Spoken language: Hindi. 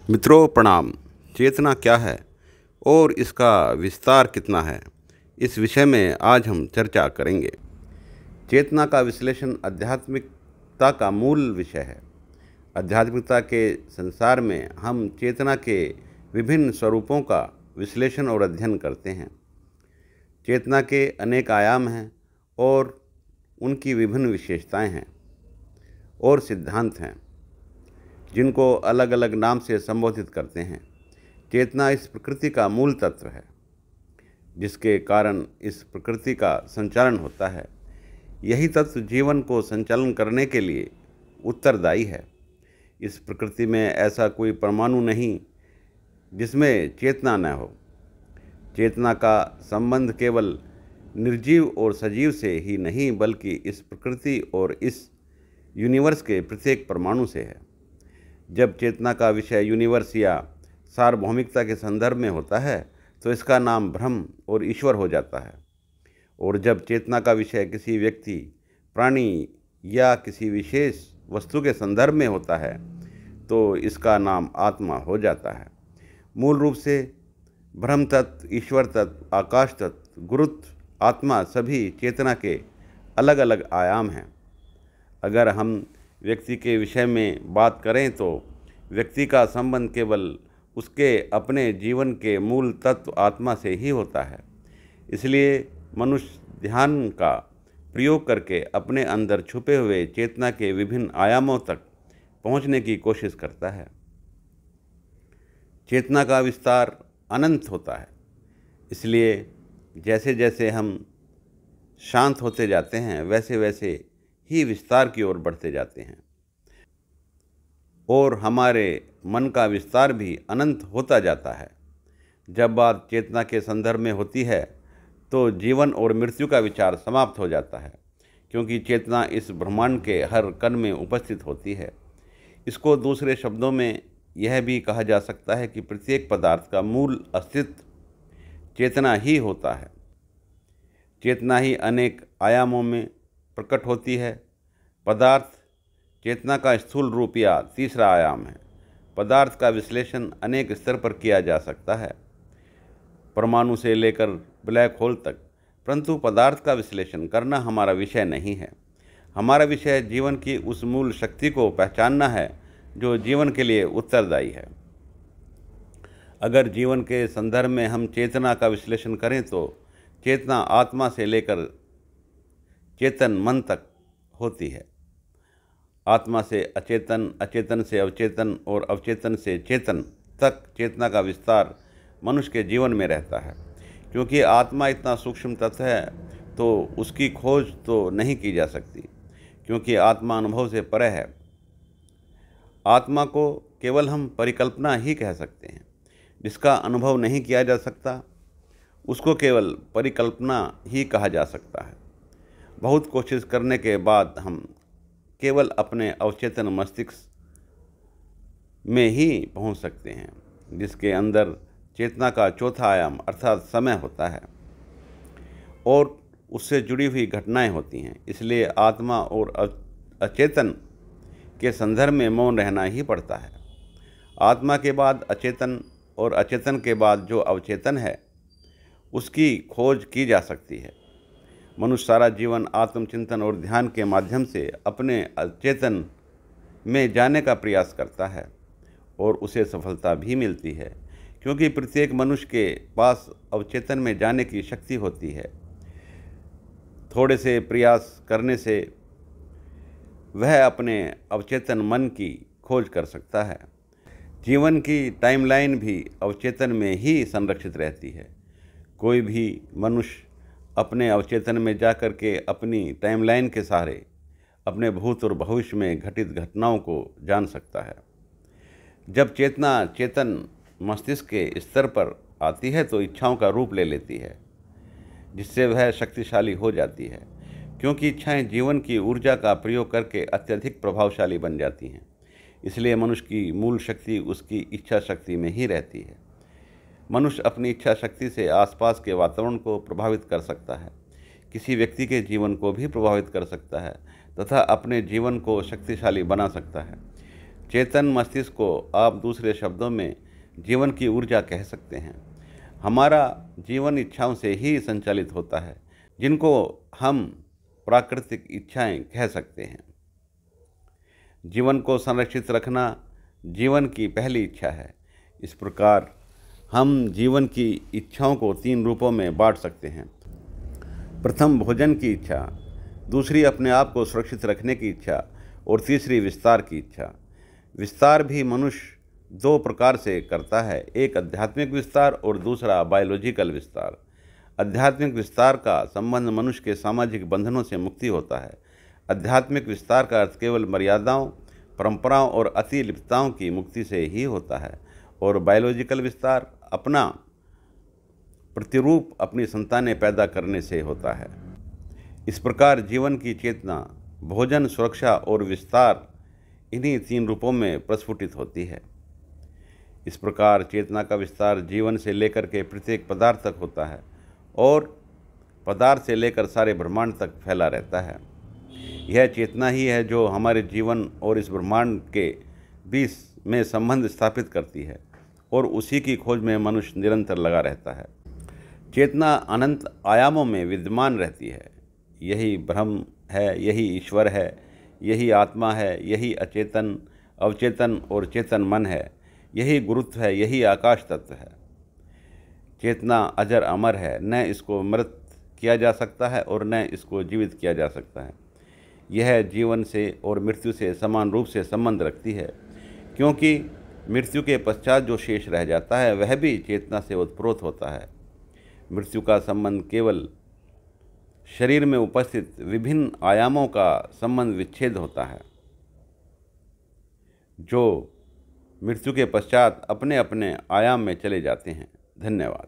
मित्रों प्रणाम। चेतना क्या है और इसका विस्तार कितना है, इस विषय में आज हम चर्चा करेंगे। चेतना का विश्लेषण आध्यात्मिकता का मूल विषय है। आध्यात्मिकता के संसार में हम चेतना के विभिन्न स्वरूपों का विश्लेषण और अध्ययन करते हैं। चेतना के अनेक आयाम हैं और उनकी विभिन्न विशेषताएं हैं और सिद्धांत हैं, जिनको अलग अलग नाम से संबोधित करते हैं। चेतना इस प्रकृति का मूल तत्व है, जिसके कारण इस प्रकृति का संचालन होता है। यही तत्व जीवन को संचालन करने के लिए उत्तरदायी है। इस प्रकृति में ऐसा कोई परमाणु नहीं जिसमें चेतना न हो। चेतना का संबंध केवल निर्जीव और सजीव से ही नहीं, बल्कि इस प्रकृति और इस यूनिवर्स के प्रत्येक परमाणु से है। जब चेतना का विषय यूनिवर्स या सार्वभौमिकता के संदर्भ में होता है तो इसका नाम ब्रह्म और ईश्वर हो जाता है, और जब चेतना का विषय किसी व्यक्ति, प्राणी या किसी विशेष वस्तु के संदर्भ में होता है तो इसका नाम आत्मा हो जाता है। मूल रूप से ब्रह्म तत्व, ईश्वर तत्व, आकाश तत्व, गुरुत्व, आत्मा सभी चेतना के अलग अलग आयाम हैं। अगर हम व्यक्ति के विषय में बात करें तो व्यक्ति का संबंध केवल उसके अपने जीवन के मूल तत्व आत्मा से ही होता है। इसलिए मनुष्य ध्यान का प्रयोग करके अपने अंदर छुपे हुए चेतना के विभिन्न आयामों तक पहुंचने की कोशिश करता है। चेतना का विस्तार अनंत होता है, इसलिए जैसे जैसे हम शांत होते जाते हैं वैसे वैसे ही विस्तार की ओर बढ़ते जाते हैं, और हमारे मन का विस्तार भी अनंत होता जाता है। जब बात चेतना के संदर्भ में होती है तो जीवन और मृत्यु का विचार समाप्त हो जाता है, क्योंकि चेतना इस ब्रह्मांड के हर कण में उपस्थित होती है। इसको दूसरे शब्दों में यह भी कहा जा सकता है कि प्रत्येक पदार्थ का मूल अस्तित्व चेतना ही होता है। चेतना ही अनेक आयामों में प्रकट होती है। पदार्थ चेतना का स्थूल रूप या तीसरा आयाम है। पदार्थ का विश्लेषण अनेक स्तर पर किया जा सकता है, परमाणु से लेकर ब्लैक होल तक, परंतु पदार्थ का विश्लेषण करना हमारा विषय नहीं है। हमारा विषय जीवन की उस मूल शक्ति को पहचानना है जो जीवन के लिए उत्तरदायी है। अगर जीवन के संदर्भ में हम चेतना का विश्लेषण करें तो चेतना आत्मा से लेकर चेतन मन तक होती है। आत्मा से अचेतन, अचेतन से अवचेतन और अवचेतन से चेतन तक चेतना का विस्तार मनुष्य के जीवन में रहता है। क्योंकि आत्मा इतना सूक्ष्म तत्व है तो उसकी खोज तो नहीं की जा सकती, क्योंकि आत्मा अनुभव से परे है। आत्मा को केवल हम परिकल्पना ही कह सकते हैं। जिसका अनुभव नहीं किया जा सकता उसको केवल परिकल्पना ही कहा जा सकता है। बहुत कोशिश करने के बाद हम केवल अपने अवचेतन मस्तिष्क में ही पहुंच सकते हैं, जिसके अंदर चेतना का चौथा आयाम अर्थात समय होता है और उससे जुड़ी हुई घटनाएं होती हैं। इसलिए आत्मा और अचेतन के संदर्भ में मौन रहना ही पड़ता है। आत्मा के बाद अचेतन और अचेतन के बाद जो अवचेतन है उसकी खोज की जा सकती है। मनुष्य सारा जीवन आत्मचिंतन और ध्यान के माध्यम से अपने अचेतन में जाने का प्रयास करता है और उसे सफलता भी मिलती है, क्योंकि प्रत्येक मनुष्य के पास अवचेतन में जाने की शक्ति होती है। थोड़े से प्रयास करने से वह अपने अवचेतन मन की खोज कर सकता है। जीवन की टाइमलाइन भी अवचेतन में ही संरक्षित रहती है। कोई भी मनुष्य अपने अवचेतन में जाकर के अपनी टाइमलाइन के सहारे अपने भूत और भविष्य में घटित घटनाओं को जान सकता है। जब चेतना चेतन मस्तिष्क के स्तर पर आती है तो इच्छाओं का रूप ले लेती है, जिससे वह शक्तिशाली हो जाती है, क्योंकि इच्छाएं जीवन की ऊर्जा का प्रयोग करके अत्यधिक प्रभावशाली बन जाती हैं। इसलिए मनुष्य की मूल शक्ति उसकी इच्छा शक्ति में ही रहती है। मनुष्य अपनी इच्छा शक्ति से आसपास के वातावरण को प्रभावित कर सकता है, किसी व्यक्ति के जीवन को भी प्रभावित कर सकता है तथा अपने जीवन को शक्तिशाली बना सकता है। चेतन मस्तिष्क को आप दूसरे शब्दों में जीवन की ऊर्जा कह सकते हैं। हमारा जीवन इच्छाओं से ही संचालित होता है, जिनको हम प्राकृतिक इच्छाएं कह सकते हैं। जीवन को संरक्षित रखना जीवन की पहली इच्छा है। इस प्रकार हम जीवन की इच्छाओं को 3 रूपों में बांट सकते हैं। प्रथम भोजन की इच्छा, दूसरी अपने आप को सुरक्षित रखने की इच्छा और तीसरी विस्तार की इच्छा। विस्तार भी मनुष्य 2 प्रकार से करता है, एक आध्यात्मिक विस्तार और दूसरा बायोलॉजिकल विस्तार। आध्यात्मिक विस्तार का संबंध मनुष्य के सामाजिक बंधनों से मुक्ति होता है। आध्यात्मिक विस्तार का अर्थ केवल मर्यादाओं, परंपराओं और अतिलिप्तताओं की मुक्ति से ही होता है, और बायोलॉजिकल विस्तार अपना प्रतिरूप अपनी संतानें पैदा करने से होता है। इस प्रकार जीवन की चेतना भोजन, सुरक्षा और विस्तार इन्हीं 3 रूपों में प्रस्फुटित होती है। इस प्रकार चेतना का विस्तार जीवन से लेकर के प्रत्येक पदार्थ तक होता है और पदार्थ से लेकर सारे ब्रह्मांड तक फैला रहता है। यह चेतना ही है जो हमारे जीवन और इस ब्रह्मांड के बीच में संबंध स्थापित करती है, और उसी की खोज में मनुष्य निरंतर लगा रहता है। चेतना अनंत आयामों में विद्यमान रहती है। यही ब्रह्म है, यही ईश्वर है, यही आत्मा है, यही अचेतन, अवचेतन और चेतन मन है, यही गुरुत्व है, यही आकाश तत्व है। चेतना अजर अमर है, न इसको मृत किया जा सकता है और न इसको जीवित किया जा सकता है। यह जीवन से और मृत्यु से समान रूप से संबंध रखती है, क्योंकि मृत्यु के पश्चात जो शेष रह जाता है वह भी चेतना से उत्प्रोत होता है। मृत्यु का संबंध केवल शरीर में उपस्थित विभिन्न आयामों का संबंध विच्छेद होता है, जो मृत्यु के पश्चात अपने अपने आयाम में चले जाते हैं। धन्यवाद।